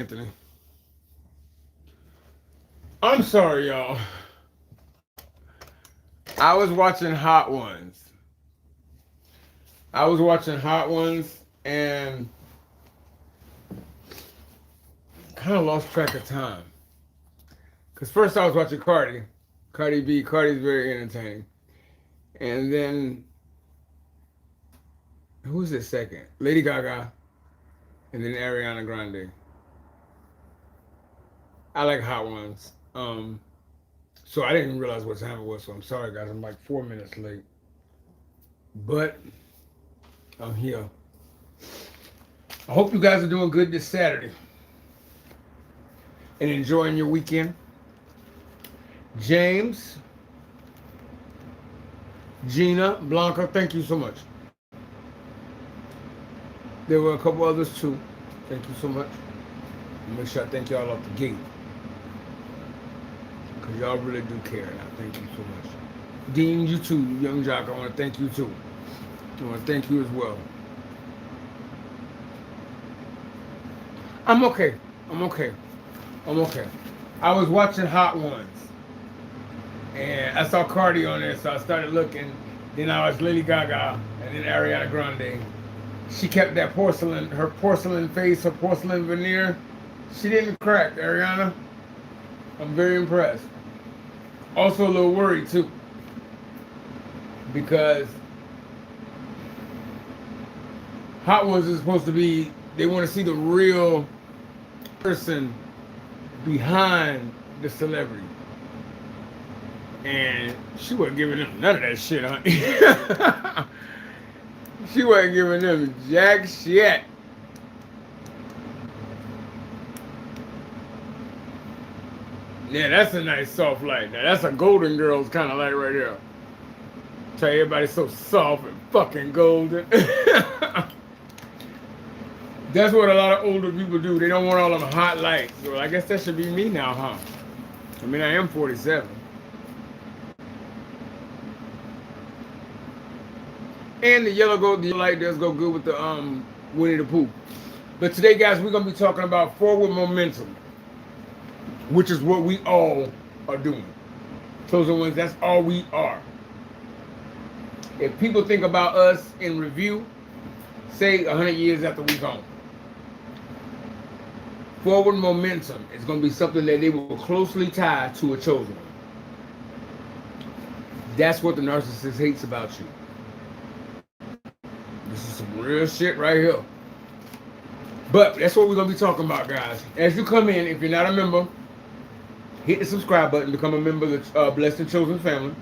Anthony. I'm sorry, y'all. I was watching Hot Ones. And kind of lost track of time. Because first I was watching Cardi B. Cardi's very entertaining. And then, who was it second? Lady Gaga. And then Ariana Grande. I like Hot Ones. So I didn't realize what time it was, so I'm sorry, guys. I'm like 4 minutes late. But I'm here. I hope you guys are doing good this Saturday and enjoying your weekend. James, Gina, Blanca, thank you so much. There were a couple others too. Thank you so much. Make sure I thank y'all off the gate. Because y'all really do care, and I thank you so much. Dean, you too, young jock, I want to thank you too. I want to thank you as well. I'm okay. I was watching Hot Ones. And I saw Cardi on there, so I started looking. Then I was Lady Gaga, and then Ariana Grande. She kept that her porcelain face, her porcelain veneer. She didn't crack, Ariana. I'm very impressed. Also a little worried too. Because Hot Ones is supposed to be, they want to see the real person behind the celebrity. And she wasn't giving them none of that shit, huh? She wasn't giving them jack shit. Yeah, that's a nice soft light. Now that's a Golden Girls kind of light right there. Tell you everybody's so soft and fucking golden. That's what a lot of older people do. They don't want all them hot lights. So I guess that should be me now, huh? I mean, I am 47. And the yellow light does go good with the Winnie the Pooh. But today, guys, we're gonna be talking about forward momentum, which is what we all are doing. Chosen Ones, that's all we are. If people think about us in review, say 100 years after we're gone, forward momentum is going to be something that they will closely tie to a chosen one. That's what the narcissist hates about you. This is some real shit right here. But that's what we're going to be talking about, guys. As you come in, if you're not a member, hit the subscribe button, become a member of the Blessed and Chosen family.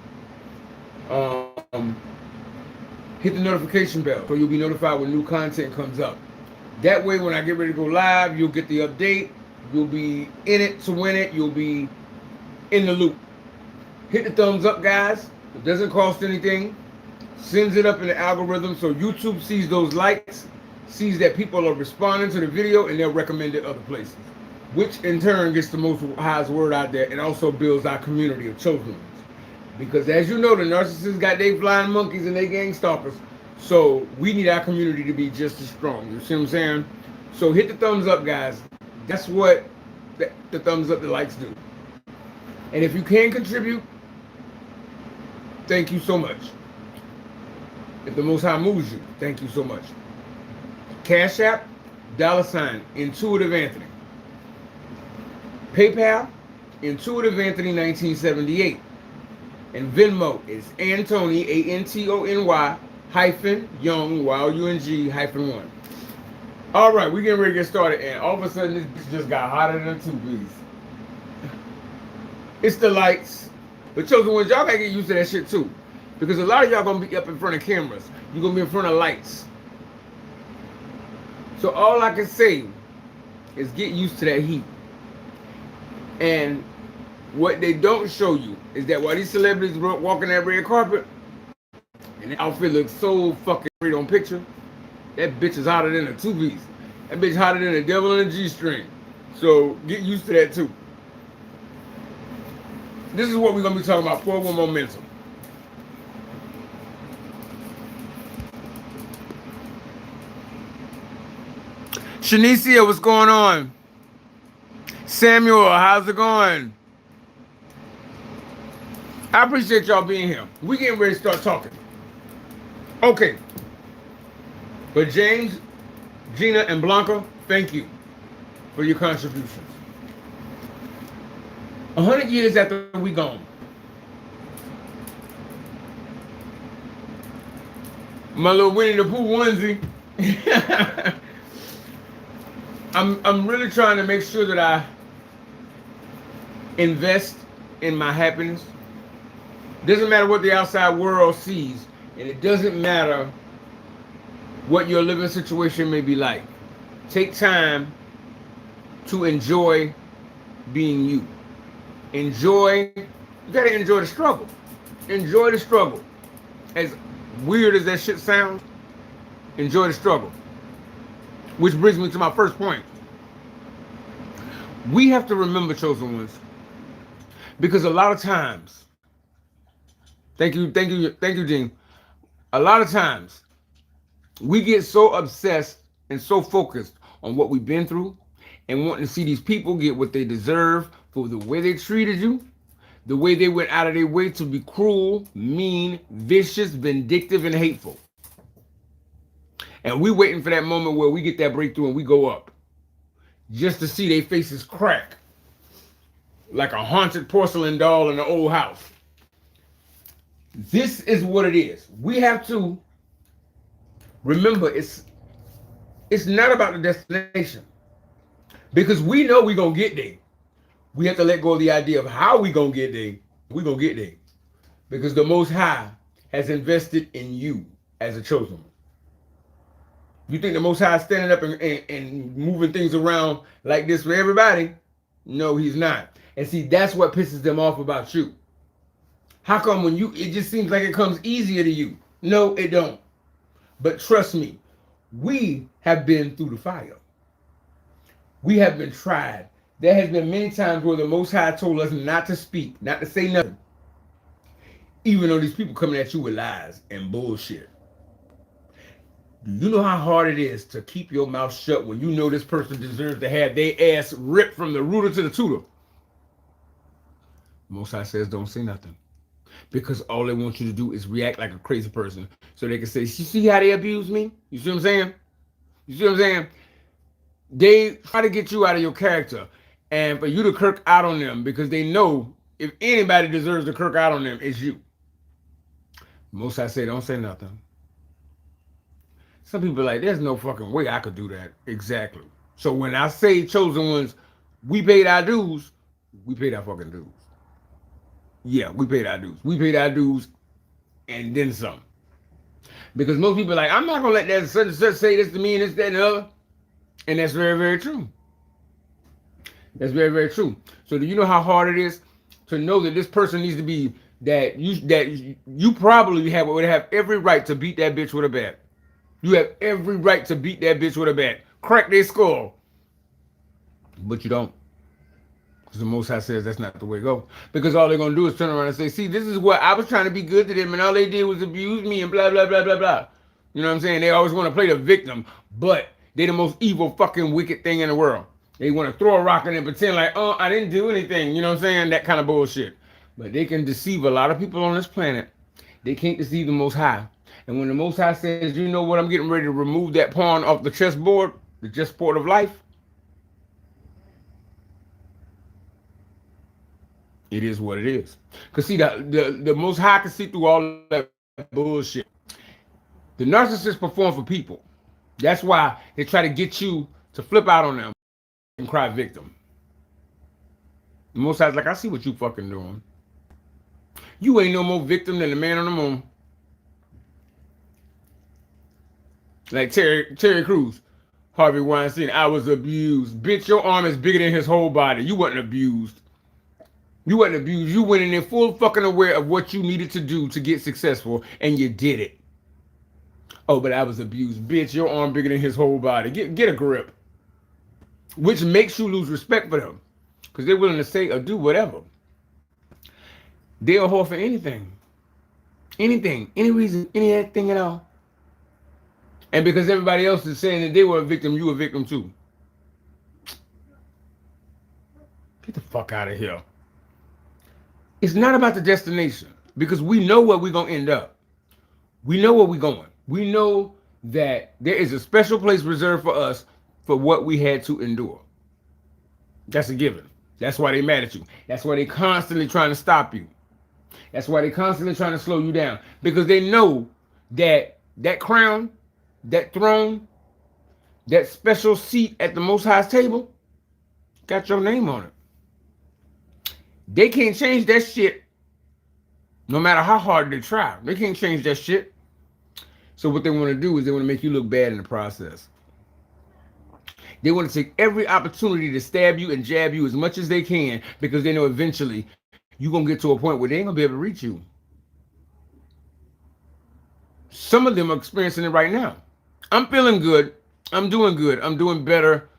Hit the notification bell so you'll be notified when new content comes up. That way, when I get ready to go live, you'll get the update. You'll be in it to win it. You'll be in the loop. Hit the thumbs up, guys. It doesn't cost anything. Sends it up in the algorithm so YouTube sees those likes, sees that people are responding to the video, and they'll recommend it other places, which in turn gets the most highest word out there and also builds our community of chosen ones. Because as you know, the narcissists got their flying monkeys and they gang stalkers. So we need our community to be just as strong. You see what I'm saying? So hit the thumbs up, guys. That's what the thumbs up, the likes do. And if you can contribute, thank you so much. If the Most High moves you, thank you so much. Cash App, $ Intuitive Anthony. PayPal, Intuitive Anthony 1978. And Venmo is Antony, Antony, -Young, YOUNG, -1. All right, we're getting ready to get started, and all of a sudden, this bitch just got hotter than a 2-piece. It's the lights. But Chosen Ones, y'all gotta get used to that shit too. Because a lot of y'all gonna be up in front of cameras. You're gonna be in front of lights. So all I can say is get used to that heat. And what they don't show you is that while these celebrities walking that red carpet, and the outfit looks so fucking great on picture, that bitch is hotter than a 2-piece. That bitch hotter than the devil in a G-string. So get used to that too. This is what we're gonna be talking about: forward momentum. Shanicia, what's going on? Samuel, how's it going? I appreciate y'all being here. We getting ready to start talking. Okay. But James, Gina, and Blanca, thank you for your contributions. 100 years after we gone, my little Winnie the Pooh onesie. I'm really trying to make sure that I invest in my happiness. Doesn't matter what the outside world sees, and it doesn't matter what your living situation may be like. Take time to enjoy being you. You gotta enjoy the struggle. Enjoy the struggle. As weird as that shit sounds, enjoy the struggle. Which brings me to my first point. We have to remember, chosen ones, because a lot of times, thank you, Dean. A lot of times, we get so obsessed and so focused on what we've been through and wanting to see these people get what they deserve for the way they treated you, the way they went out of their way to be cruel, mean, vicious, vindictive, and hateful. And we waiting for that moment where we get that breakthrough and we go up just to see their faces crack like a haunted porcelain doll in an old house. This is what it is. We have to remember it's not about the destination, because we know we're going to get there. We have to let go of the idea of how we going to get there. We're going to get there because the Most High has invested in you as a chosen one. You think the Most High is standing up and moving things around like this for everybody? No, he's not. And see, that's what pisses them off about you. How come it just seems like it comes easier to you? No, it don't. But trust me, we have been through the fire. We have been tried. There has been many times where the Most High told us not to speak, not to say nothing, even though these people coming at you with lies and bullshit. Do you know how hard it is to keep your mouth shut when you know this person deserves to have their ass ripped from the rooter to the tutor? Most High says don't say nothing, because all they want you to do is react like a crazy person so they can say, you see how they abuse me? You see what I'm saying? You see what I'm saying? They try to get you out of your character and for you to kirk out on them, because they know if anybody deserves to kirk out on them, it's you. Most High say don't say nothing. Some people are like, there's no fucking way I could do that. Exactly. So when I say chosen ones, we paid our dues, we paid our fucking dues. Yeah, we paid our dues. We paid our dues and then some. Because most people are like, I'm not going to let that such and such say this to me and this, that, and the other. And that's very, very true. That's very, very true. So do you know how hard it is to know that this person needs to be, that you probably would have every right to beat that bitch with a bat. You have every right to beat that bitch with a bat. Crack their skull. But you don't. Because the Most High says that's not the way to go. Because all they're going to do is turn around and say, see, this is what I was trying to be good to them, and all they did was abuse me and blah, blah, blah, blah, blah. You know what I'm saying? They always want to play the victim, but they're the most evil fucking wicked thing in the world. They want to throw a rock in and pretend like, oh, I didn't do anything. You know what I'm saying? That kind of bullshit. But they can deceive a lot of people on this planet. They can't deceive the Most High. And when the Most High says, you know what, I'm getting ready to remove that pawn off the chessboard, the chessboard of life, it is what it is. Because see, the Most High can see through all that bullshit. The narcissists perform for people. That's why they try to get you to flip out on them and cry victim. The Most High's like, I see what you fucking doing. You ain't no more victim than the man on the moon. Like Terry Crews, Harvey Weinstein, I was abused. Bitch, your arm is bigger than his whole body. You wasn't abused. You wasn't abused. You went in there full fucking aware of what you needed to do to get successful, and you did it. Oh, but I was abused. Bitch, your arm bigger than his whole body. Get a grip. Which makes you lose respect for them. Because they're willing to say or do whatever. They'll whore for anything. Anything. Any reason. Anything at all. And because everybody else is saying that they were a victim, you were a victim too. Get the fuck out of here. It's not about the destination because we know where we're going to end up. We know where we're going. We know that there is a special place reserved for us for what we had to endure. That's a given. That's why they mad at you. That's why they constantly trying to stop you. That's why they constantly trying to slow you down. Because they know that that crown, that throne, that special seat at the Most High's table got your name on it. They can't change that shit no matter how hard they try. They can't change that shit. So what they want to do is they want to make you look bad in the process. They want to take every opportunity to stab you and jab you as much as they can because they know eventually you're going to get to a point where they ain't going to be able to reach you. Some of them are experiencing it right now. I'm feeling good. I'm doing good. I'm doing better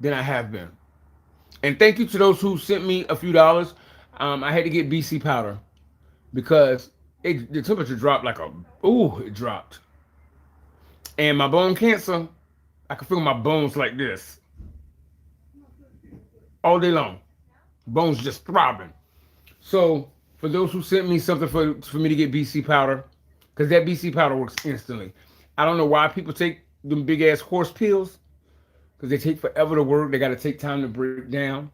than I have been. And thank you to those who sent me a few dollars. I had to get BC powder because the temperature dropped like it dropped. And my bone cancer, I can feel my bones like this all day long. Bones just throbbing. So for those who sent me something for me to get BC powder, because that BC powder works instantly. I don't know why people take them big ass horse pills, because they take forever to work. They got to take time to break down.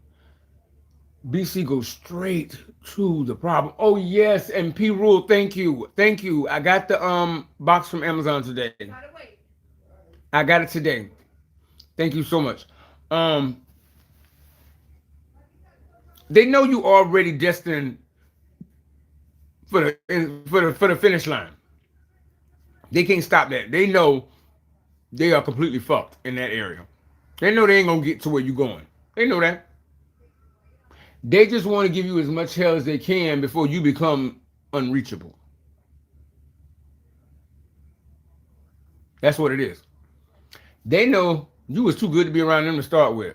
BC goes straight to the problem. Oh yes, and P Rule, thank you. I got the box from Amazon today. I got it today. Thank you so much. They know you already destined for the finish line. They can't stop that. They know they are completely fucked in that area. They know they ain't gonna get to where you're going. They know that. They just want to give you as much hell as they can before you become unreachable. That's what it is. They know you was too good to be around them to start with.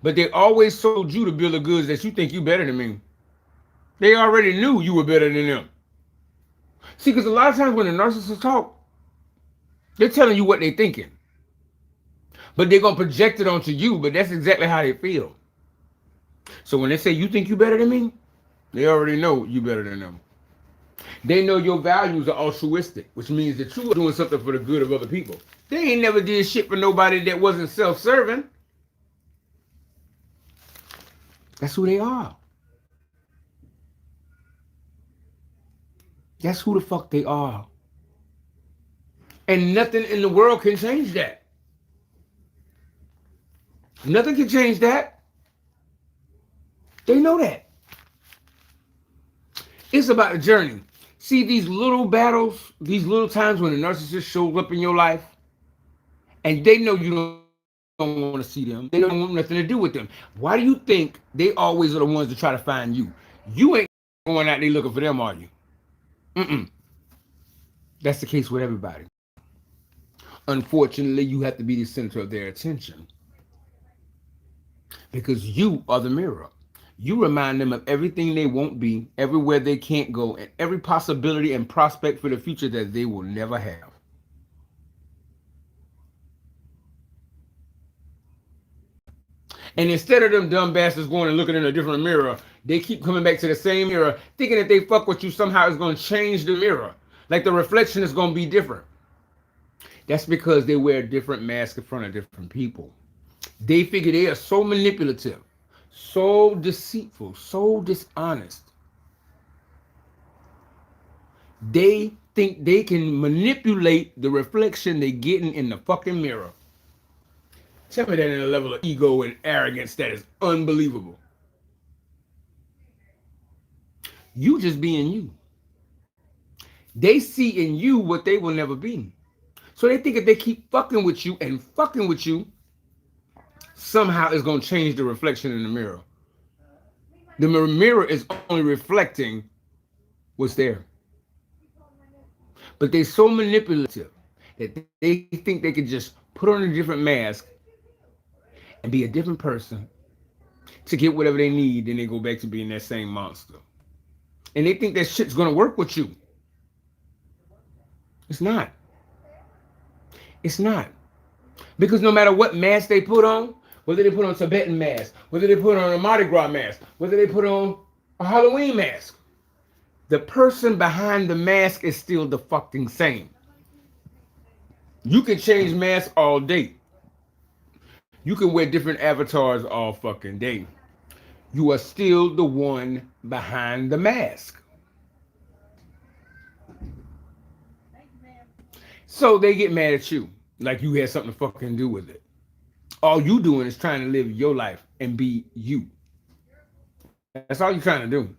But they always sold you the bill of goods that you think you better than me. They already knew you were better than them. See, because a lot of times when the narcissists talk, they're telling you what they're thinking. But they're going to project it onto you, but that's exactly how they feel. So when they say you think you better than me, they already know you better than them. They know your values are altruistic, which means that you are doing something for the good of other people. They ain't never did shit for nobody that wasn't self-serving. That's who they are. That's who the fuck they are. And nothing in the world can change that. Nothing can change that. They know that. It's about a journey. See, these little battles, these little times when the narcissist shows up in your life, and they know you don't want to see them. They don't want nothing to do with them. Why do you think they always are the ones to try to find you? You ain't going out there looking for them, are you? That's the case with everybody. Unfortunately, you have to be the center of their attention. Because you are the mirror. You remind them of everything they won't be, everywhere they can't go, and every possibility and prospect for the future that they will never have. And instead of them dumb bastards going and looking in a different mirror, they keep coming back to the same mirror, thinking that they fuck with you somehow is going to change the mirror. Like the reflection is going to be different. That's because they wear different masks in front of different people. They figure they are so manipulative, so deceitful, so dishonest. They think they can manipulate the reflection they're getting in the fucking mirror. Tell me that in a level of ego and arrogance that is unbelievable. You just being you. They see in you what they will never be. So they think if they keep fucking with you and fucking with you, somehow it's going to change the reflection in the mirror. The mirror is only reflecting what's there. But they're so manipulative that they think they can just put on a different mask and be a different person to get whatever they need, then they go back to being that same monster. And they think that shit's gonna work with you. It's not. It's not. Because no matter what mask they put on, whether they put on Tibetan mask, whether they put on a Mardi Gras mask, whether they put on a Halloween mask. The person behind the mask is still the fucking same. You can change masks all day. You can wear different avatars all fucking day. You are still the one behind the mask. So they get mad at you, like you had something to fucking do with it. All you doing is trying to live your life and be you. That's all you're trying to do.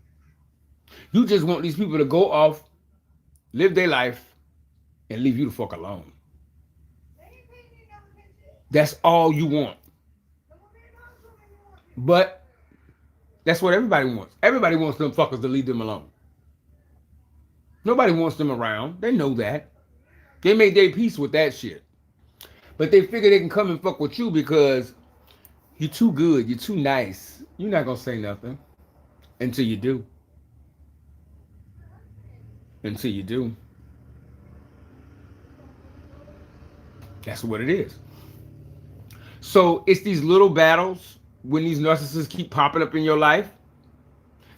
You just want these people to go off, live their life, and leave you the fuck alone. That's all you want. But that's what everybody wants. Everybody wants them fuckers to leave them alone. Nobody wants them around. They know that. They made their peace with that shit. But they figure they can come and fuck with you because you're too good. You're too nice. You're not going to say nothing until you do. Until you do. That's what it is. So it's these little battles when these narcissists keep popping up in your life.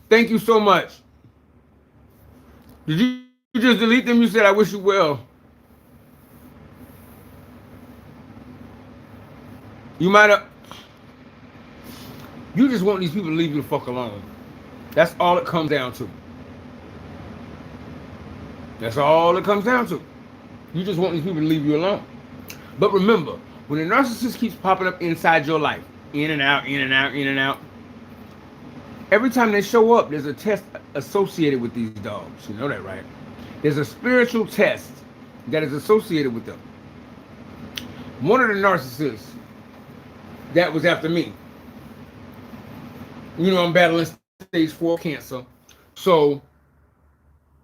Thank you so much. Did you just delete them? You said I wish you well. You might have. You just want these people to leave you the fuck alone. That's all it comes down to. That's all it comes down to. You just want these people to leave you alone. But remember, when a narcissist keeps popping up inside your life, in and out, in and out, in and out, every time they show up, there's a test associated with these dogs. You know that, right? There's a spiritual test that is associated with them. One of the narcissists that was after me. You know, I'm battling stage 4 cancer. So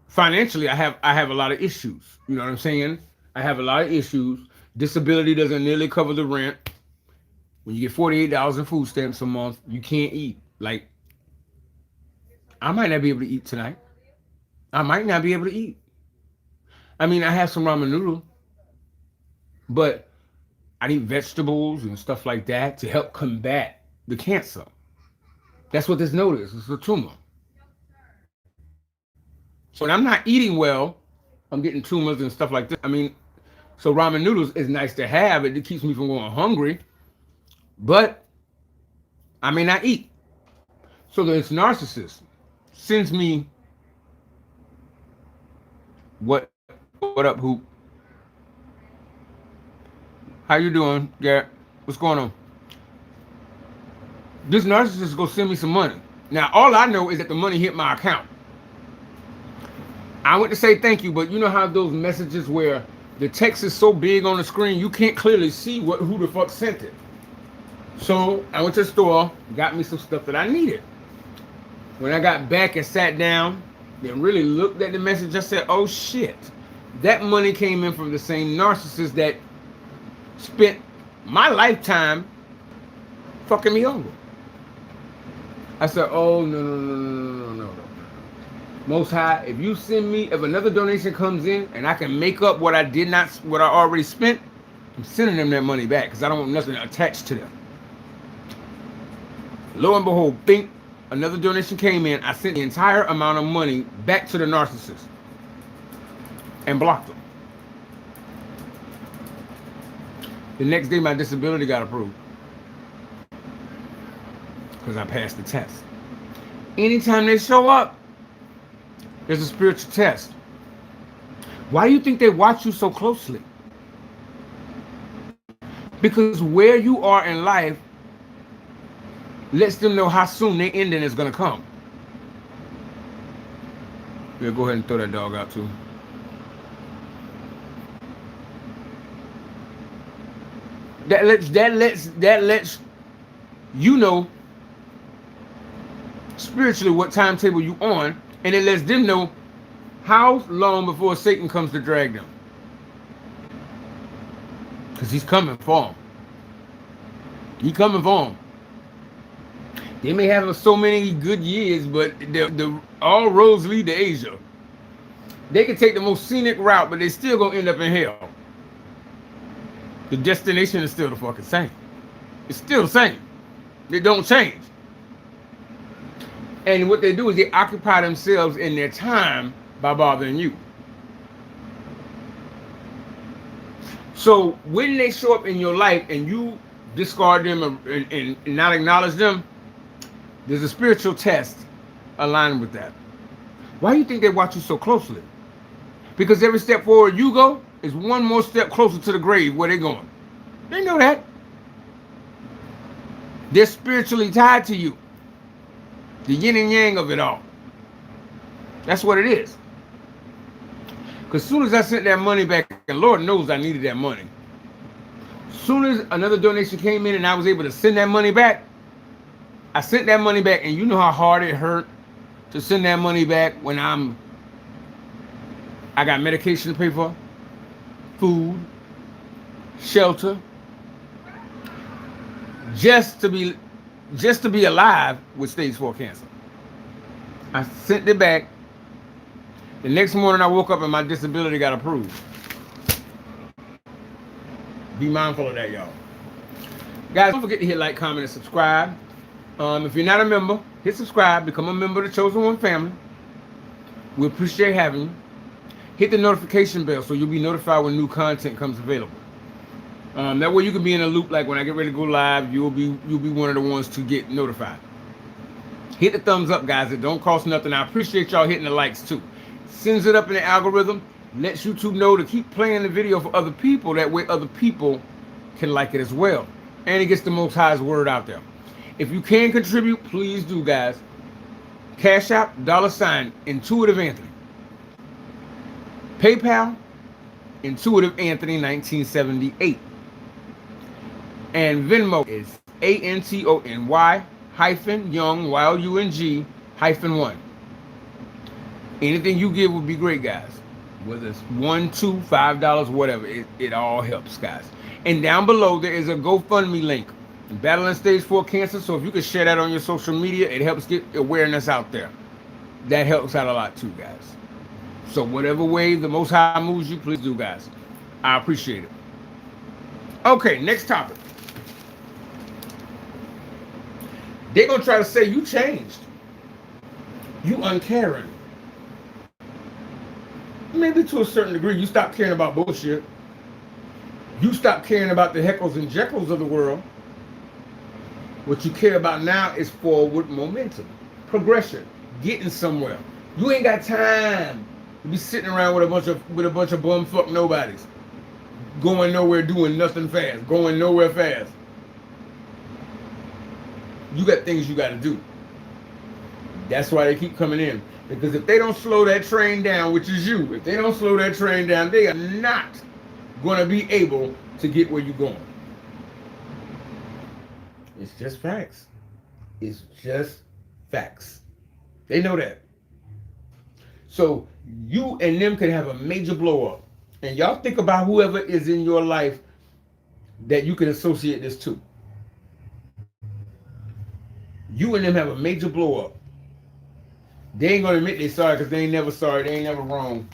financially, I have a lot of issues. You know what I'm saying? I have a lot of issues. Disability doesn't nearly cover the rent. When you get $48 in food stamps a month, you can't eat. Like, I might not be able to eat tonight. I might not be able to eat. I mean, I have some ramen noodle, but I eat vegetables and stuff like that to help combat the cancer. That's what this note is. It's a tumor. So when I'm not eating well, I'm getting tumors and stuff like this. I mean, so ramen noodles is nice to have. It keeps me from going hungry, but I may not eat. So this narcissist sends me what up, Hoop? How you doing, Garrett? What's going on? This narcissist is gonna send me some money. Now, all I know is that the money hit my account. I went to say thank you, but you know how those messages where the text is so big on the screen, you can't clearly see who the fuck sent it. So I went to the store, got me some stuff that I needed. When I got back and sat down and really looked at the message, I said, oh shit, that money came in from the same narcissist that spent my lifetime fucking me over. I said, oh, no. Most High, if you send me, if another donation comes in and I can make up what I already spent, I'm sending them that money back because I don't want nothing attached to them. Lo and behold, bing, another donation came in. I sent the entire amount of money back to the narcissist and blocked them. The next day, my disability got approved because I passed the test. Anytime they show up, there's a spiritual test. Why do you think they watch you so closely? Because where you are in life lets them know how soon their ending is going to come. Yeah, go ahead and throw that dog out too. That lets you know spiritually what timetable you on, and it lets them know how long before Satan comes to drag them. Because he's coming for them. He's coming for them. They may have so many good years, but all roads lead to Asia. They can take the most scenic route, but they still gonna end up in hell. The destination is still the fucking same. It's still the same. They don't change. And what they do is they occupy themselves in their time by bothering you. So when they show up in your life and you discard them and not acknowledge them, there's a spiritual test aligned with that. Why do you think they watch you so closely? Because every step forward you go is one more step closer to the grave where they're going. They know that. They're spiritually tied to you. The yin and yang of it all. That's what it is. Because as soon as I sent that money back, and Lord knows I needed that money. As soon as another donation came in and I was able to send that money back, I sent that money back, and you know how hard it hurt to send that money back when I got medication to pay for, food, shelter, just to be alive with stage 4 cancer. I sent it back. The next morning I woke up and my disability got approved. Be mindful of that, y'all. Guys, don't forget to hit like, comment, and subscribe. If you're not a member, hit subscribe. Become a member of the Chosen One family. We appreciate having you. Hit the notification bell so you'll be notified when new content comes available. That way you can be in a loop. Like when I get ready to go live, you'll be one of the ones to get notified. Hit the thumbs up, guys. It don't cost nothing. I appreciate y'all hitting the likes too. Sends it up in the algorithm. Lets YouTube know to keep playing the video for other people. That way other people can like it as well. And it gets the Most High's word out there. If you can contribute, please do, guys. Cash App, $ Intuitive Anthony. PayPal, Intuitive Anthony 1978. And Venmo is ANTONY -Young YOUNG -1. Anything you give would be great, guys. Whether it's $1, $2, $5, whatever, it all helps, guys. And down below there is a GoFundMe link. Battling stage 4 cancer, so if you can share that on your social media, it helps get awareness out there. That helps out a lot too, guys. So whatever way the Most High moves you, please do, guys. I appreciate it. Okay, next topic. They're going to try to say you changed. You uncaring. Maybe to a certain degree, you stop caring about bullshit. You stop caring about the heckles and jeckles of the world. What you care about now is forward momentum, progression, getting somewhere. You ain't got time to be sitting around with a bunch of bumfuck nobodies, going nowhere, doing nothing fast, going nowhere fast. You got things you got to do. That's why they keep coming in. Because if they don't slow that train down, which is you, if they don't slow that train down, they are not going to be able to get where you're going. It's just facts. It's just facts. They know that. So you and them can have a major blow up. And y'all think about whoever is in your life that you can associate this to. You and them have a major blow up. They ain't gonna admit they're sorry because they ain't never sorry. They ain't never wrong.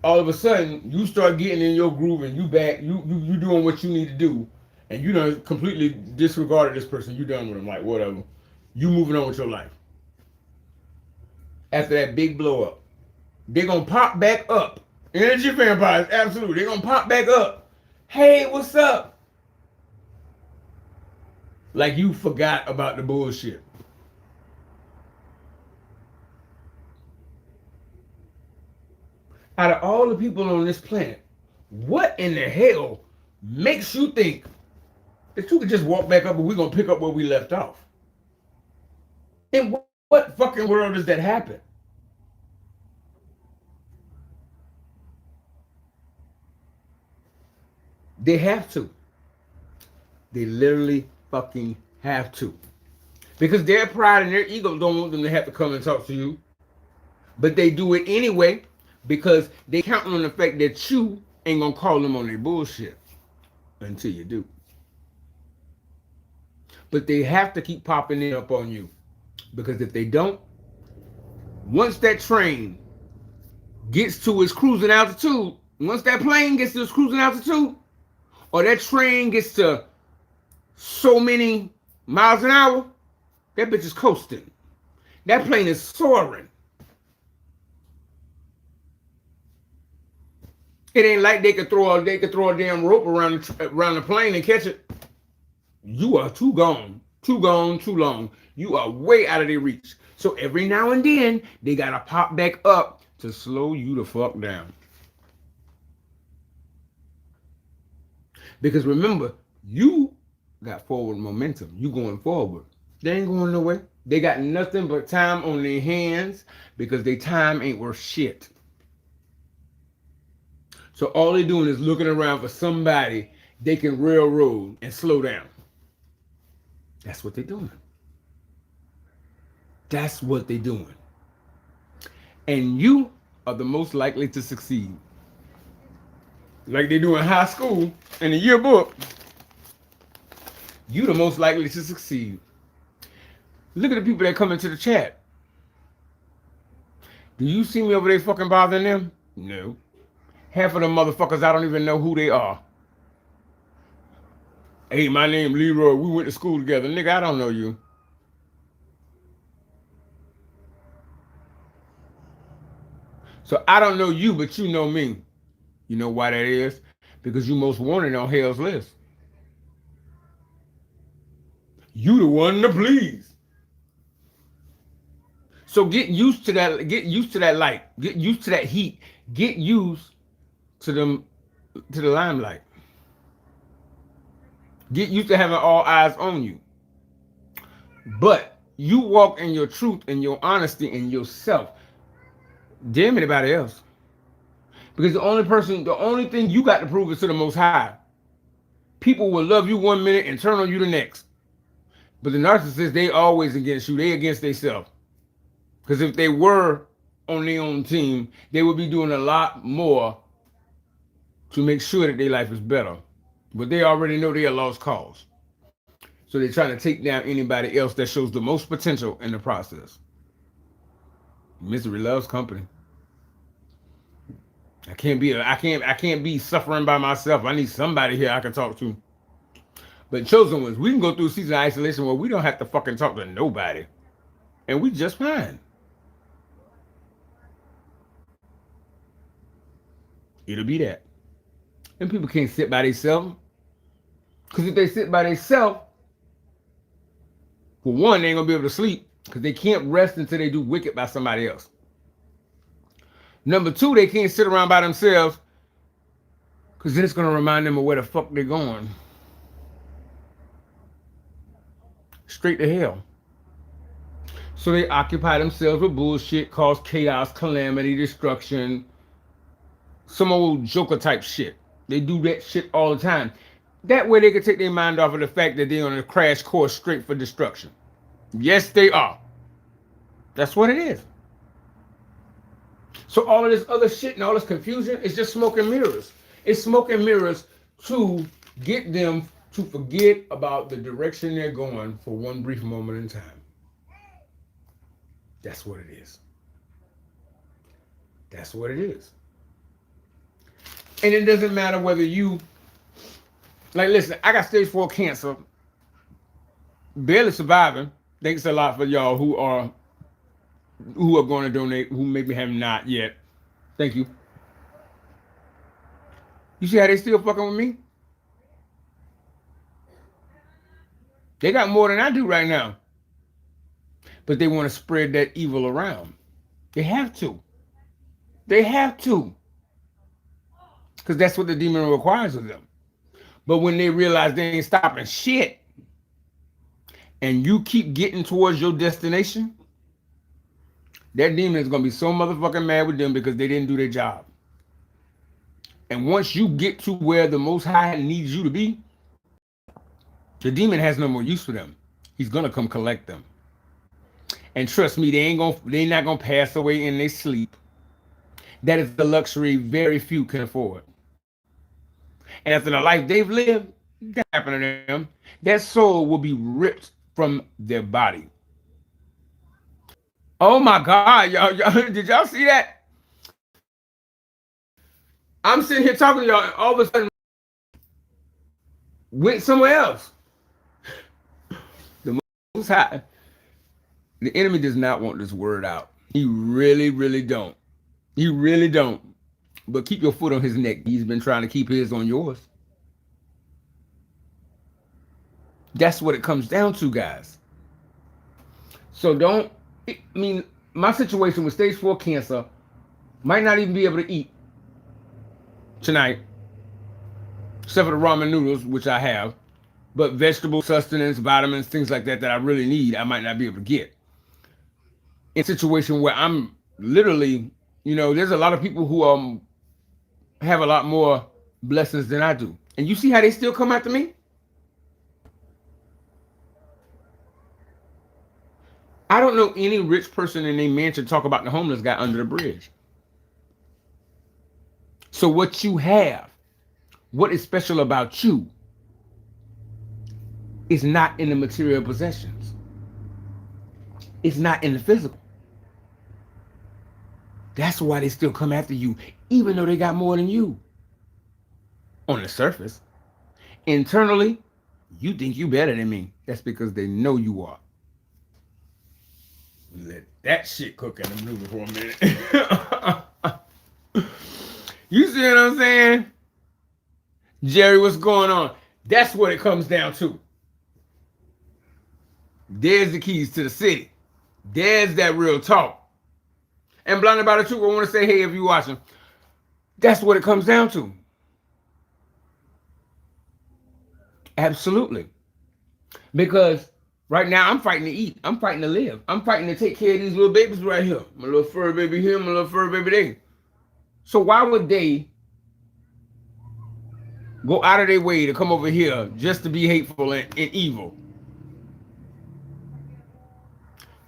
All of a sudden, you start getting in your groove and you back. You doing what you need to do. And you done completely disregarded this person. You done with them, like whatever. You moving on with your life. After that big blow up, they're gonna pop back up. Energy vampires, absolutely. They're gonna pop back up. Hey, what's up? Like you forgot about the bullshit. Out of all the people on this planet, what in the hell makes you think that you could just walk back up and we're going to pick up where we left off? In what fucking world does that happen? They have to. They literally fucking have to. Because their pride and their ego don't want them to have to come and talk to you. But they do it anyway because they counting on the fact that you ain't going to call them on their bullshit until you do. But they have to keep popping it up on you. Because if they don't, once that train gets to its cruising altitude, once that plane gets to its cruising altitude, or that train gets to so many miles an hour, that bitch is coasting. That plane is soaring. It ain't like they could throw a damn rope around the plane and catch it. You are too gone, too long. You are way out of their reach. So every now and then they gotta pop back up to slow you the fuck down. Because remember, you got forward momentum. You going forward. They ain't going nowhere. They got nothing but time on their hands because their time ain't worth shit. So all they're doing is looking around for somebody they can railroad and slow down. That's what they're doing. That's what they're doing. And you are the most likely to succeed. Like they do in high school, in the yearbook, you the most likely to succeed. Look at the people that come into the chat. Do you see me over there fucking bothering them? No. Half of them motherfuckers, I don't even know who they are. Hey, my name Leroy. We went to school together. Nigga, I don't know you. So I don't know you, but you know me. You know why that is? Because you most wanted on hell's list. You the one to please. So get used to that. Get used to that light. Get used to that heat. Get used to the limelight. Get used to having all eyes on you. But you walk in your truth and your honesty and yourself. Damn anybody else. Because the only thing you got to prove is to the Most High. People will love you 1 minute and turn on you the next. But the narcissists, they always against you. They against themselves. Because if they were on their own team, they would be doing a lot more to make sure that their life is better. But they already know they're a lost cause. So they're trying to take down anybody else that shows the most potential in the process. Misery loves company. I can't be suffering by myself. I need somebody here I can talk to. But Chosen Ones, we can go through a season of isolation where we don't have to fucking talk to nobody. And we just fine. It'll be that. And people can't sit by themselves. Because if they sit by themselves, for one, they ain't going to be able to sleep. Because they can't rest until they do wicked by somebody else. Number two, they can't sit around by themselves. Because then it's going to remind them of where the fuck they're going. Straight to hell. So they occupy themselves with bullshit, cause chaos, calamity, destruction. Some old Joker type shit. They do that shit all the time. That way they can take their mind off of the fact that they're on a crash course straight for destruction. Yes, they are. That's what it is. So all of this other shit and all this confusion is just smoke and mirrors. It's smoke and mirrors to get them to forget about the direction they're going for one brief moment in time. That's what it is. That's what it is. And it doesn't matter whether you, like, listen, I got stage 4 cancer, barely surviving. Thanks a lot for y'all who are going to donate, who maybe have not yet. Thank you. You see how they still fucking with me? They got more than I do right now. But they want to spread that evil around. They have to. They have to. Because that's what the demon requires of them. But when they realize they ain't stopping shit, and you keep getting towards your destination, that demon is going to be so motherfucking mad with them because they didn't do their job. And once you get to where the Most High needs you to be, the demon has no more use for them. He's going to come collect them. And trust me, they're not going to pass away in their sleep. That is the luxury very few can afford. And after the life they've lived, that happened to them, that soul will be ripped from their body. Oh my God, y'all, did y'all see that? I'm sitting here talking to y'all, and all of a sudden went somewhere else. Most High, the enemy does not want this word out. He really, really don't. He really don't. But keep your foot on his neck. He's been trying to keep his on yours. That's what it comes down to, guys. So don't, I mean, my situation with stage 4 cancer, might not even be able to eat tonight, except for the ramen noodles, which I have. But vegetable sustenance, vitamins, things like that I really need, I might not be able to get. In a situation where I'm literally, there's a lot of people who have a lot more blessings than I do. And you see how they still come after me? I don't know any rich person in a mansion talk about the homeless guy under the bridge. So what you have, what is special about you, is not in the material possessions. It's not in the physical. That's why they still come after you, even though they got more than you. On the surface. Internally, you think you better than me. That's because they know you are. Let that shit cook in the movie for a minute. You see what I'm saying? Jerry, what's going on? That's what it comes down to. There's the keys to the city. There's that real talk. And blind about the truth, I want to say, hey, if you're watching, that's what it comes down to. Absolutely. Because right now I'm fighting to eat. I'm fighting to live. I'm fighting to take care of these little babies right here. My little fur baby here, my little fur baby there. So why would they go out of their way to come over here just to be hateful and evil?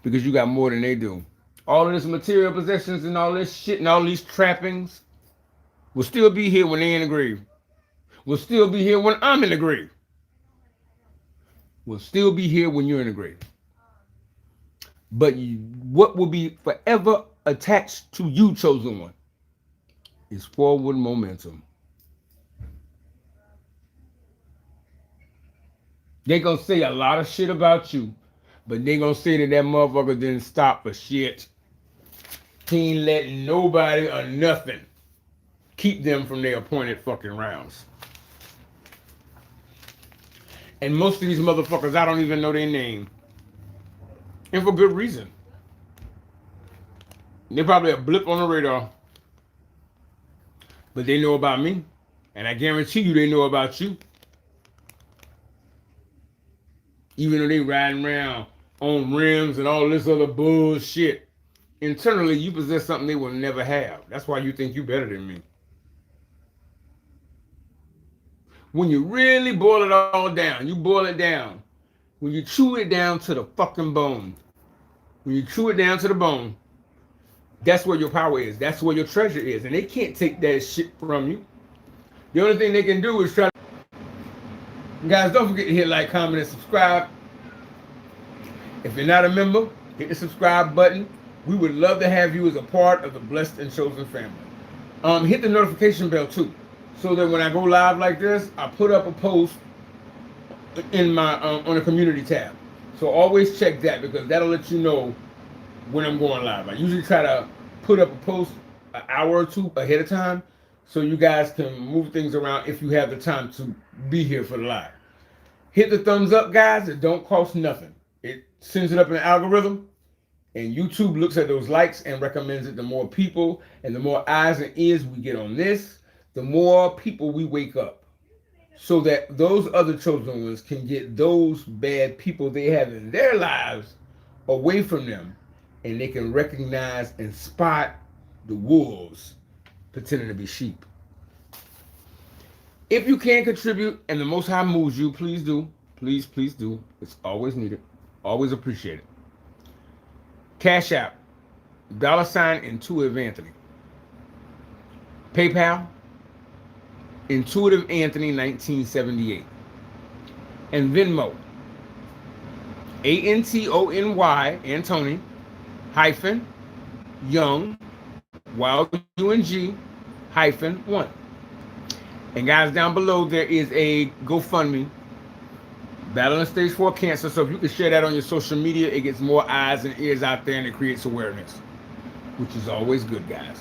Because you got more than they do. All of this material possessions and all this shit and all these trappings will still be here when they're in the grave. Will still be here when I'm in the grave. Will still be here when you're in the grave. But what will be forever attached to you, chosen one, is forward momentum. They gonna say a lot of shit about you, but they gonna say that motherfucker didn't stop for shit. He ain't letting nobody or nothing keep them from their appointed fucking rounds. And most of these motherfuckers, I don't even know their name. And for good reason. They're probably a blip on the radar. But they know about me. And I guarantee you they know about you. Even though they riding around on rims and all this other bullshit. Internally, you possess something they will never have. That's why you think you better than me. When you really boil it all down, you boil it down. When you chew it down to the fucking bone. When you chew it down to the bone, that's where your power is. That's where your treasure is. And they can't take that shit from you. The only thing they can do is try to... Guys, don't forget to hit like, comment, and subscribe. If you're not a member, hit the subscribe button. We would love to have you as a part of the Blessed and Chosen family. Hit the notification bell too, so that when I go live like this, I put up a post in my on the community tab. So always check that, because that'll let you know when I'm going live. I usually try to put up a post an hour or two ahead of time, so you guys can move things around if you have the time to be here for the live. Hit the thumbs up, guys. It don't cost nothing. It sends it up in the algorithm, and YouTube looks at those likes and recommends it to more people. And the more eyes and ears we get on this, the more people we wake up, so that those other chosen ones can get those bad people they have in their lives away from them, and they can recognize and spot the wolves pretending to be sheep. If you can contribute and the Most High moves you, please do. Please, please do. It's always needed. Always appreciated. Cash App, $ Intuitive Anthony. PayPal, Intuitive Anthony 1978. And Venmo, ANTONY, Anthony, hyphen, Young, YUNG, hyphen, 1. And guys, down below there is a GoFundMe Battling stage 4 cancer. So if you can share that on your social media, it gets more eyes and ears out there and it creates awareness, which is always good, guys.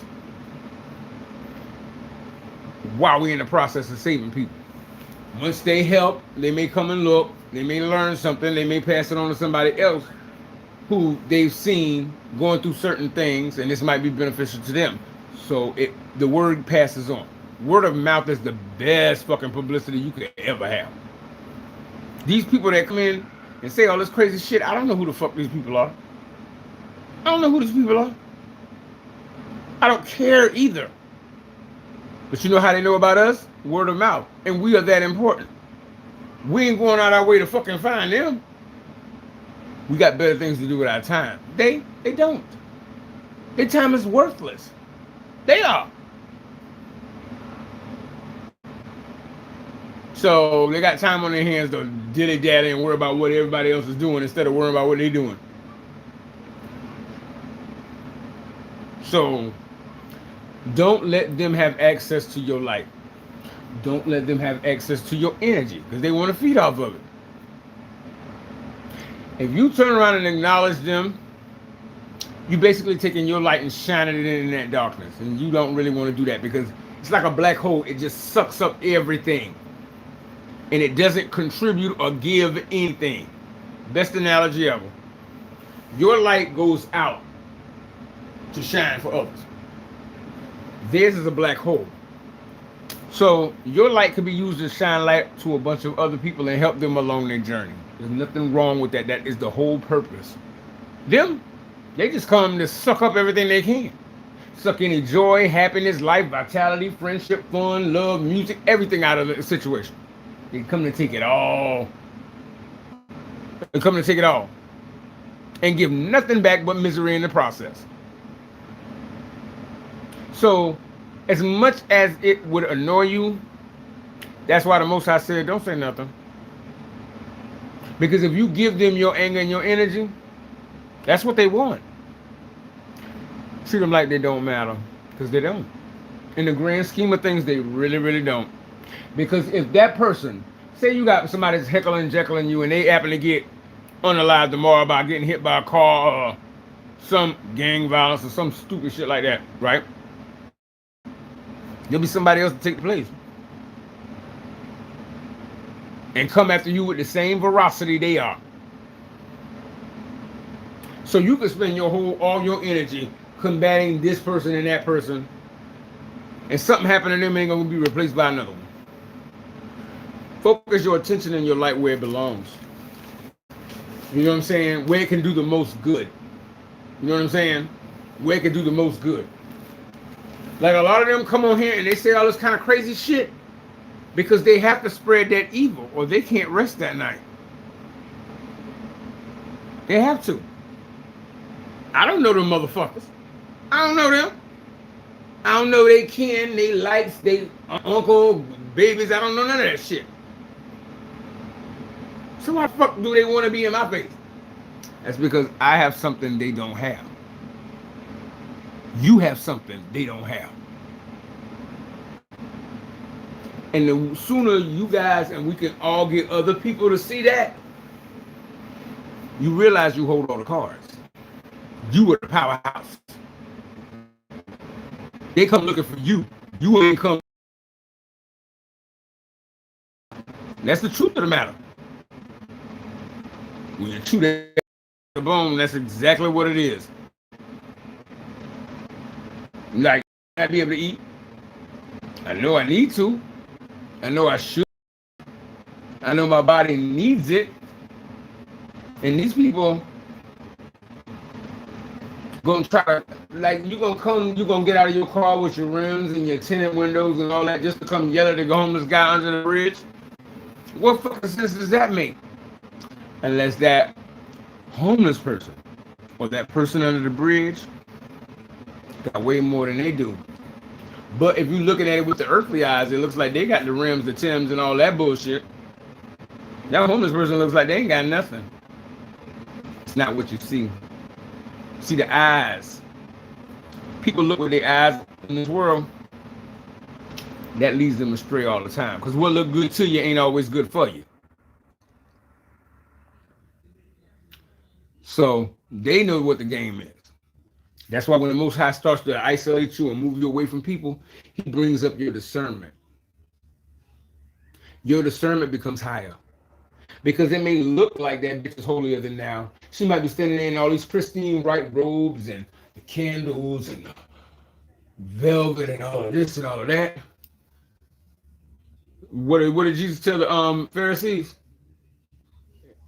While we're in the process of saving people. Once they help, they may come and look, they may learn something, they may pass it on to somebody else who they've seen going through certain things, and this might be beneficial to them. So the word passes on. Word of mouth is the best fucking publicity you could ever have. These people that come in and say all this crazy shit, I don't know who the fuck these people are. I don't know who these people are. I don't care either. But you know how they know about us? Word of mouth. And we are that important. We ain't going out our way to fucking find them. We got better things to do with our time. They don't. Their time is worthless. They are. So they got time on their hands to dilly-dally and worry about what everybody else is doing instead of worrying about what they're doing. So don't let them have access to your light. Don't let them have access to your energy because they want to feed off of it. If you turn around and acknowledge them, you're basically taking your light and shining it in that darkness. And you don't really want to do that because it's like a black hole. It just sucks up everything. And it doesn't contribute or give anything. Best analogy ever. Your light goes out to shine for others. Theirs is a black hole. So your light could be used to shine light to a bunch of other people and help them along their journey. There's nothing wrong with that. That is the whole purpose. Them, they just come to suck up everything they can. Suck any joy, happiness, life, vitality, friendship, fun, love, music, everything out of the situation. They come to take it all. They come to take it all. And give nothing back but misery in the process. So, as much as it would annoy you, that's why the Most High said, don't say nothing. Because if you give them your anger and your energy, that's what they want. Treat them like they don't matter. Because they don't. In the grand scheme of things, they really, really don't. Because if that person, say you got somebody that's heckling and jeckling you and they happen to get unalived tomorrow by getting hit by a car or some gang violence or some stupid shit like that, right? There'll be somebody else to take the place. And come after you with the same veracity they are. So you can spend all your energy combating this person and that person, and something happened to them ain't gonna be replaced by another one. Focus your attention and your light where it belongs. You know what I'm saying? Where it can do the most good. You know what I'm saying? Where it can do the most good. Like a lot of them come on here and they say all this kind of crazy shit because they have to spread that evil or they can't rest that night. They have to. I don't know them motherfuckers. I don't know them. I don't know they kin, they likes, they uncle, babies. I don't know none of that shit. So why the fuck do they want to be in my face? That's because I have something they don't have. You have something they don't have. And the sooner you guys and we can all get other people to see that, you realize you hold all the cards. You are the powerhouse. They come looking for you. You ain't come. That's the truth of the matter. When you chew that the bone, that's exactly what it is. Like, I be able to eat. I know I need to. I know I should. I know my body needs it. And these people gonna try to, like, you're gonna get out of your car with your rims and your tinted windows and all that just to come yell at the homeless guy under the bridge. What fucking sense does that make? Unless that homeless person or that person under the bridge got way more than they do. But if you're looking at it with the earthly eyes, it looks like they got the rims, the Timbs, and all that bullshit. That homeless person looks like they ain't got nothing. It's not what you see. See the eyes. People look with their eyes in this world. That leads them astray all the time. Because what look good to you ain't always good for you. So they know what the game is. That's why when the Most High starts to isolate you and move you away from people, he brings up your discernment. Your discernment becomes higher. Because it may look like that bitch is holier than thou. She might be standing there in all these pristine white robes and the candles and the velvet and all of this and all of that. What did Jesus tell the Pharisees?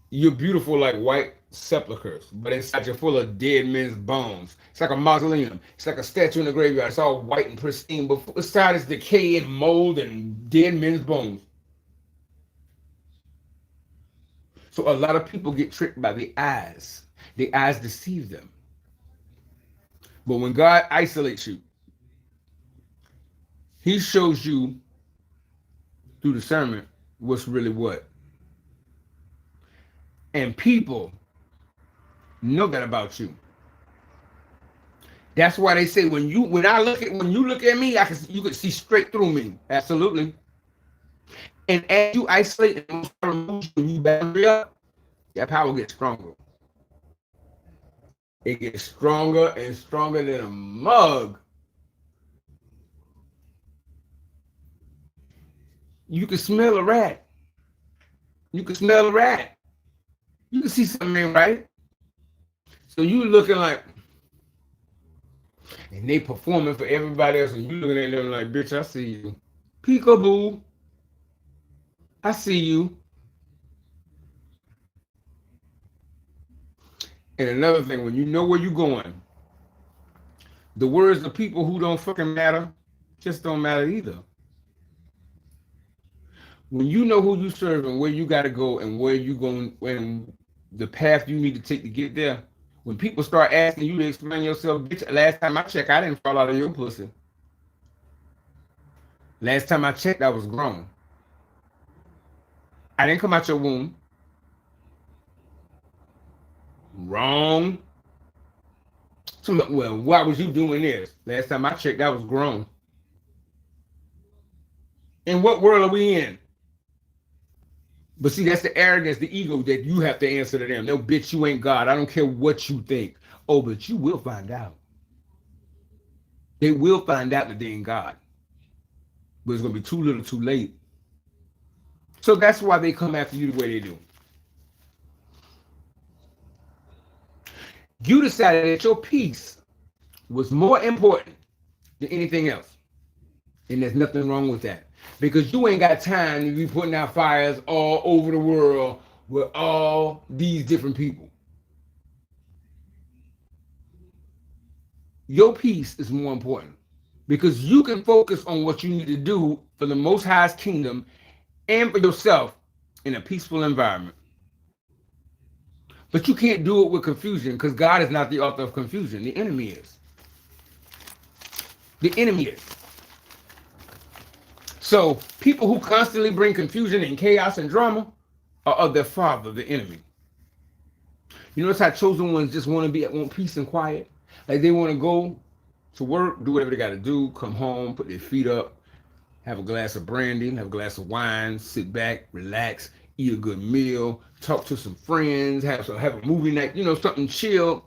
You're beautiful like white sepulchres, but inside you're full of dead men's bones. It's like a mausoleum. It's like a statue in the graveyard. It's all white and pristine, but inside is decay and mold and dead men's bones. So a lot of people get tricked by the eyes. The eyes deceive them. But when God isolates you, he shows you through discernment what's really what. And people know that about you. That's why they say when you look at me, you can see straight through me. Absolutely. And as you isolate and when you battery up, that power gets stronger. It gets stronger and stronger than a mug. You can smell a rat. You can smell a rat. You can see something ain't right. So you looking like, and they performing for everybody else, and you looking at them like, bitch, I see you. Peekaboo. I see you. And another thing, when you know where you're going, the words of people who don't fucking matter just don't matter either. When you know who you serve and where you got to go and where you going and the path you need to take to get there, when people start asking you to explain yourself, bitch, last time I checked, I didn't fall out of your pussy. Last time I checked, I was grown. I didn't come out your womb. Wrong. So, well, why was you doing this? Last time I checked, I was grown. In what world are we in? But see, that's the arrogance, the ego that you have to answer to them. No, bitch, you ain't God. I don't care what you think. Oh, but you will find out. They will find out that they ain't God. But it's going to be too little too late. So that's why they come after you the way they do. You decided that your peace was more important than anything else. And there's nothing wrong with that. Because you ain't got time to be putting out fires all over the world with all these different people. Your peace is more important. Because you can focus on what you need to do for the Most High's kingdom and for yourself in a peaceful environment. But you can't do it with confusion because God is not the author of confusion. The enemy is. The enemy is. So people who constantly bring confusion and chaos and drama are of their father, the enemy. You notice how chosen ones just want peace and quiet? Like they want to go to work, do whatever they got to do, come home, put their feet up, have a glass of brandy, have a glass of wine, sit back, relax, eat a good meal, talk to some friends, have a movie night, something chill.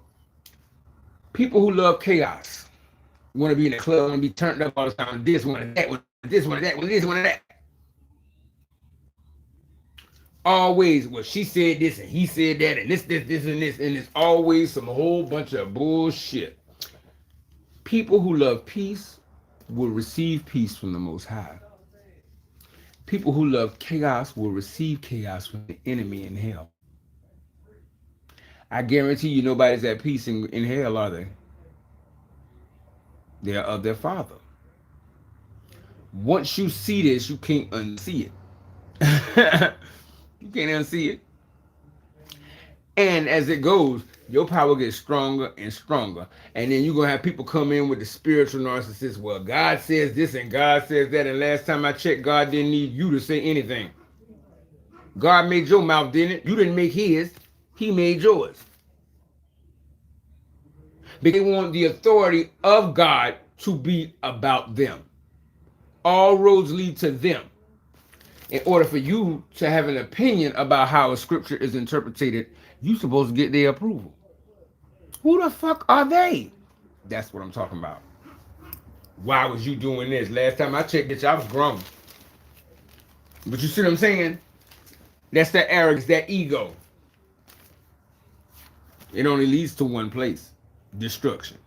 People who love chaos want to be in the club, want to be turned up all the time. This one, that one, this one, that one, this one, that. Always, well, she said this and he said that, and this, and this, and it's always some whole bunch of bullshit. People who love peace will receive peace from the Most High. People who love chaos will receive chaos from the enemy in hell. I guarantee you nobody's at peace in hell, are they? They are of their father. Once you see this, you can't unsee it. You can't unsee it. And as it goes, your power gets stronger and stronger. And then you're going to have people come in with the spiritual narcissist. Well, God says this and God says that. And last time I checked, God didn't need you to say anything. God made your mouth, didn't it? You didn't make his. He made yours. Because they want the authority of God to be about them. All roads lead to them. In order for you to have an opinion about how a scripture is interpreted, you're supposed to get their approval. Who the fuck are they? That's what I'm talking about. Why was you doing this? Last time I checked, bitch, I was grown. But you see what I'm saying? That's that arrogance, that ego. It only leads to one place: destruction.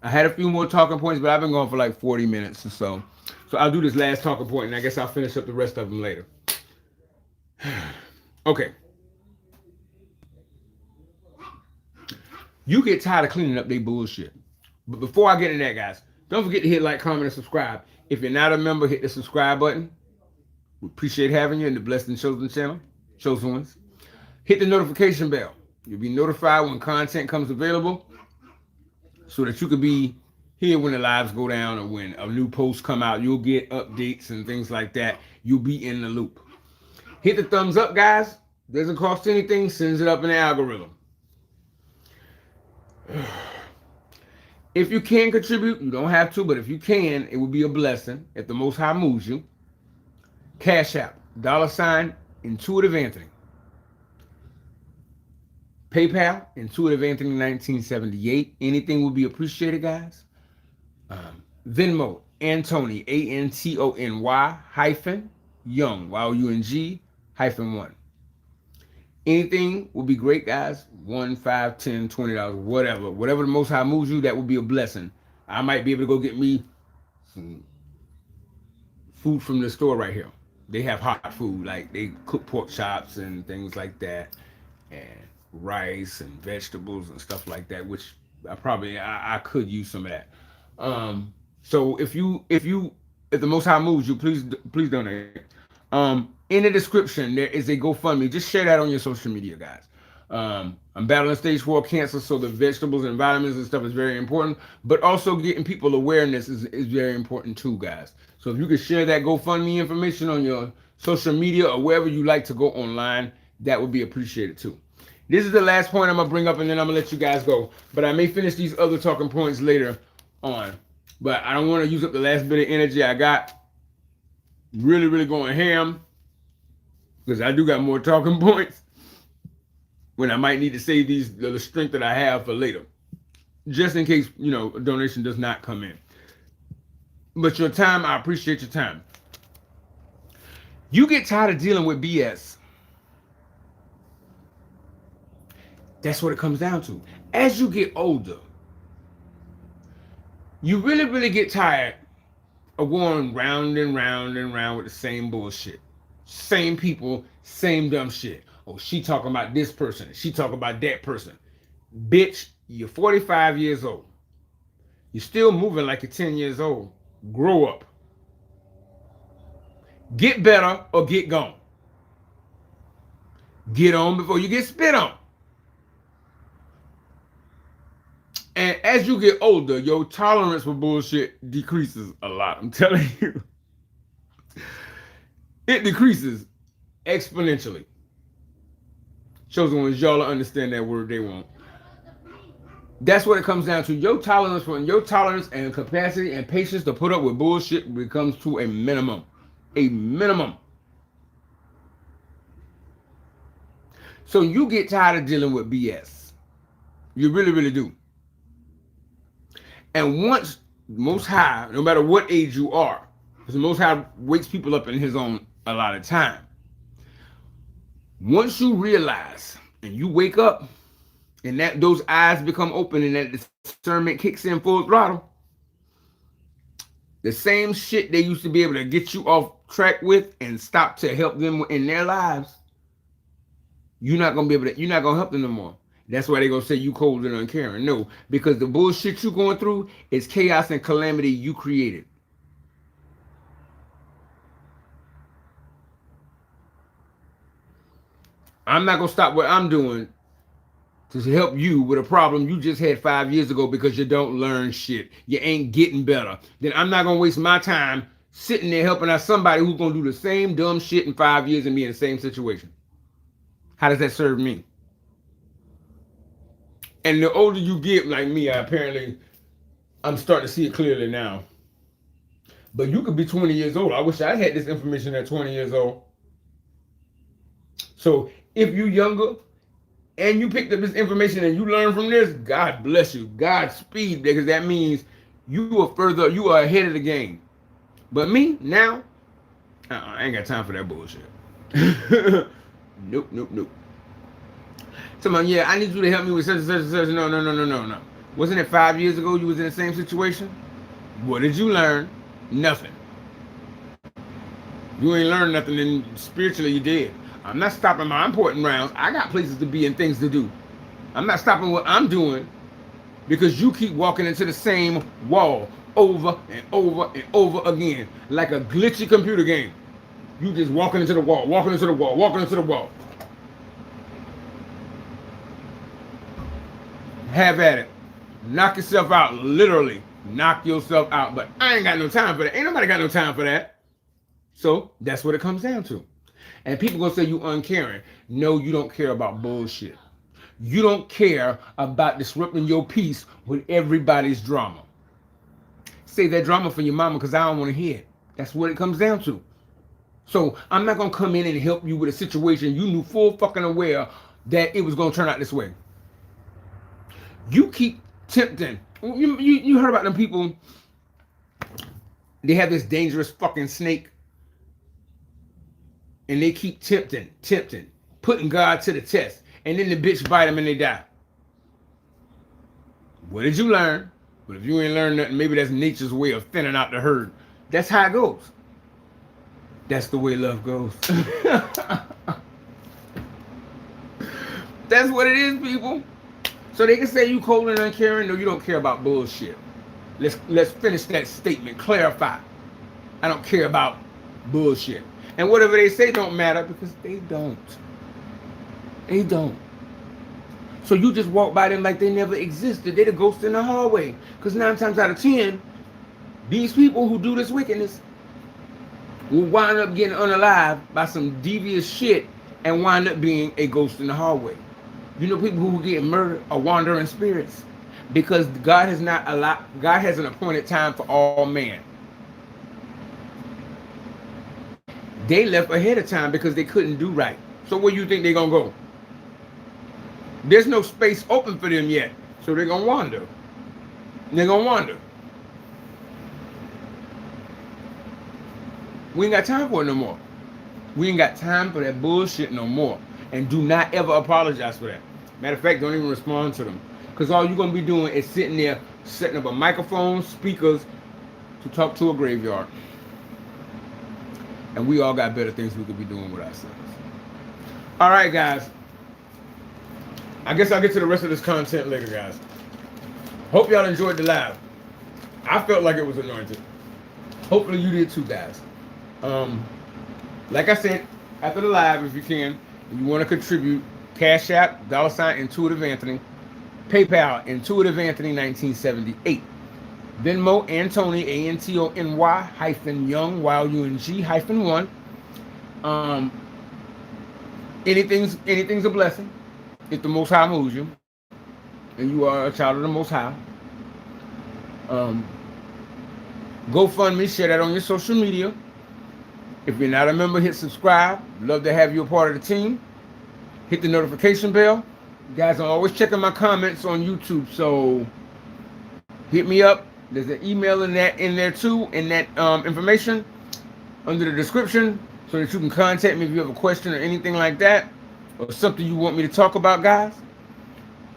I had a few more talking points, but I've been going for like 40 minutes or so. So I'll do this last talking point, and I guess I'll finish up the rest of them later. Okay. You get tired of cleaning up their bullshit. But before I get into that, guys, don't forget to hit like, comment, and subscribe. If you're not a member, hit the subscribe button. We appreciate having you in the Blessed and Chosen channel, Chosen Ones. Hit the notification bell. You'll be notified when content comes available so that you can be here when the lives go down or when a new post come out. You'll get updates and things like that. You'll be in the loop. Hit the thumbs up, guys. Doesn't cost anything. Sends it up in the algorithm. If you can contribute, you don't have to, but if you can, it would be a blessing if the Most High moves you. Cash App, $ Intuitive Anthony. PayPal, Intuitive Anthony 1978. Anything would be appreciated, guys. Venmo, Antony, ANTONY hyphen Young, YOUNG hyphen 1. Anything will be great, guys. $1, $5, $10, $20, whatever the Most High moves you, that would be a blessing. I might be able to go get me some food from the store right here. They have hot food, like they cook pork chops and things like that, and rice and vegetables and stuff like that, which I could use some of that. So if the Most High moves you, please donate. In the description, there is a GoFundMe. Just share that on your social media, guys. I'm battling stage 4 cancer, so the vegetables and vitamins and stuff is very important. But also getting people awareness is very important too, guys. So if you could share that GoFundMe information on your social media or wherever you like to go online, that would be appreciated too. This is the last point I'm going to bring up, and then I'm going to let you guys go. But I may finish these other talking points later on. But I don't want to use up the last bit of energy I got. Really going ham, because I do got more talking points when I might need to save the strength that I have for later, just in case, a donation does not come in. But your time, I appreciate your time. You get tired of dealing with BS. That's what it comes down to. As you get older, you really get tired of going round and round and round with the same bullshit. Same people, same dumb shit. Oh, she talking about this person. She talking about that person. Bitch, you're 45 years old. You're still moving like you're 10 years old. Grow up. Get better or get gone. Get on before you get spit on. And as you get older, your tolerance for bullshit decreases a lot. I'm telling you. It decreases exponentially. Chosen Ones, y'all understand that word, they won't. That's what it comes down to. Your tolerance and capacity and patience to put up with bullshit becomes to a minimum. A minimum. So you get tired of dealing with BS. You really do. And once Most High, no matter what age you are, because the Most High wakes people up in his own a lot of time. Once you realize and you wake up and that those eyes become open and that discernment kicks in full throttle, the same shit they used to be able to get you off track with and stop to help them in their lives, you're not gonna help them no more. That's why they're gonna say you cold and uncaring. No, because the bullshit you're going through is chaos and calamity you created. I'm not gonna stop what I'm doing to help you with a problem you just had 5 years ago because you don't learn shit. You ain't getting better. Then I'm not gonna waste my time sitting there helping out somebody who's gonna do the same dumb shit in 5 years and be in the same situation. How does that serve me? And the older you get, like me, I'm starting to see it clearly now. But you could be 20 years old. I wish I had this information at 20 years old. So if you're younger and you picked up this information and you learn from this, God bless you. Godspeed, because that means you are ahead of the game. But me, now, I ain't got time for that bullshit. Nope. Someone, yeah, I need you to help me with such and such and such. No. Wasn't it 5 years ago you was in the same situation? What did you learn? Nothing. You ain't learned nothing, and spiritually you did. I'm not stopping my important rounds. I got places to be and things to do. I'm not stopping what I'm doing because you keep walking into the same wall over and over and over again, like a glitchy computer game. You just walking into the wall, walking into the wall, walking into the wall. Have at it. Knock yourself out, literally. Knock yourself out. But I ain't got no time for that. Ain't nobody got no time for that. So that's what it comes down to. And people gonna say you uncaring. No, you don't care about bullshit. You don't care about disrupting your peace with everybody's drama. Save that drama for your mama because I don't want to hear it. That's what it comes down to. So I'm not gonna come in and help you with a situation you knew full fucking aware that it was gonna turn out this way. You keep tempting. You heard about them people. They have this dangerous fucking snake. And they keep tempting, putting God to the test. And then the bitch bite them and they die. What did you learn? But if you ain't learned nothing, maybe that's nature's way of thinning out the herd. That's how it goes. That's the way love goes. That's what it is, people. So they can say you cold and uncaring. No, you don't care about bullshit. Let's finish that statement. Clarify. I don't care about bullshit. And whatever they say don't matter because they don't. They don't. So you just walk by them like they never existed. They're the ghost in the hallway. Because 9 times out of 10, these people who do this wickedness will wind up getting unalive by some devious shit and wind up being a ghost in the hallway. You know, people who get murdered are wandering spirits because God has not allowed. God has an appointed time for all man. They left ahead of time because they couldn't do right. So where you think they're gonna go? There's no space open for them yet, so they're gonna wander. They're gonna wander. We ain't got time for it no more. We ain't got time for that bullshit no more. And do not ever apologize for that. Matter of fact, don't even respond to them. Because all you're going to be doing is sitting there, setting up a microphone, speakers, to talk to a graveyard. And we all got better things we could be doing with ourselves. All right, guys. I guess I'll get to the rest of this content later, guys. Hope y'all enjoyed the live. I felt like it was anointed. Hopefully you did too, guys. Like I said, after the live, if you can, if you want to contribute, Cash App, $ Intuitive Anthony, PayPal, Intuitive Anthony 1978, Venmo, Antony, ANTONY-Young, YUNG-1. Anything's a blessing if the Most High moves you, and you are a child of the Most High. GoFundMe, share that on your social media. If you're not a member, hit subscribe. Love to have you a part of the team. Hit the notification bell. You guys are always checking my comments on YouTube, so hit me up. There's an email in there too, in that information under the description, so that you can contact me if you have a question or anything like that, or something you want me to talk about, guys.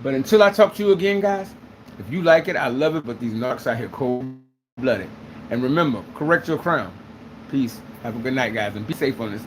But until I talk to you again, guys, if you like it, I love it, but these narcs out here cold-blooded. And remember, correct your crown. Peace. Have a good night, guys, and be safe on this.